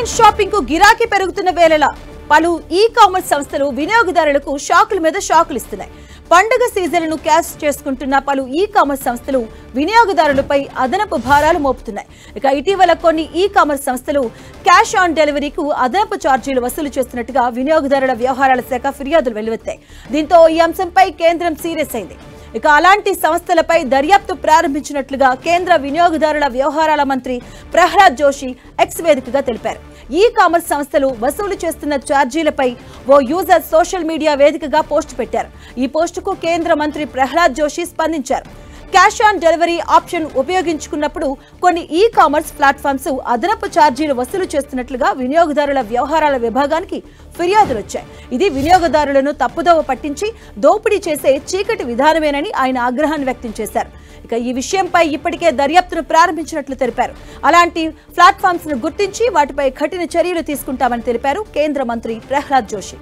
Online shopping కు గిరాకీ పెరుగుతున్న వేళల పలు ఈ-కామర్స్ సంస్థలు వినియోగదారులకు షాకుల మీద షాకులు ఇస్తున్నాయి. పండుగ సీజన్లను క్యాష్ చేసుకుంటున్న పలు ఈ-కామర్స్ సంస్థలు వినియోగదారులపై అదనపు భారాలు మోపుతున్నాయి. ఇక ఇటీవల కొన్ని ఈ-కామర్స్ సంస్థలు క్యాష్ ఆన్ డెలివరీకు అదనపు ఛార్జీలు వసూలు చేస్తున్నట్టుగా వినియోగదారుల వ్యవహారాల శాఖ ఫిర్యాదులు వెల్లువెత్తాయి. దీంతో ఈ అంశంపై కేంద్రం సీరియస్ అయింది. ఇక అలాంటి సంస్థలపై దర్యాప్తు ప్రారంభించినట్లుగా కేంద్ర వినియోగదారుల వ్యవహారాల మంత్రి ప్రహ్లాద్ జోషి ఎక్స్ వేదికగా తెలిపారు. ఈ-కామర్స్ సంస్థలు వసూలు చేస్తున్న ఛార్జీలపై ఓ యూజర్ సోషల్ మీడియా వేదికగా పోస్టు పెట్టారు. ఈ పోస్టుకు కేంద్ర మంత్రి ప్రహ్లాద్ జోషి స్పందించారు. క్యాష్ ఆన్ డెలివరీ ఆప్షన్ ఉపయోగించుకున్నప్పుడు కొన్ని ఈ-కామర్స్ ప్లాట్ఫామ్స్ అదనపు ఛార్జీలు వసూలు చేస్తున్నట్లుగా వినియోగదారుల వ్యవహారాల విభాగానికి ఫిర్యాదులు వచ్చాయి. ఇది వినియోగదారులను తప్పుదోవ పట్టించి దోపిడీ చేసే చీకటి విధానమేనని ఆయన ఆగ్రహాన్ని వ్యక్తం చేశారు. ఇక ఈ విషయంపై ఇప్పటికే దర్యాప్తును ప్రారంభించినట్లు తెలిపారు. అలాంటి ప్లాట్ఫామ్స్ ను గుర్తించి వాటిపై కఠిన చర్యలు తీసుకుంటామని తెలిపారు కేంద్ర మంత్రి ప్రహ్లాద్ జోషి.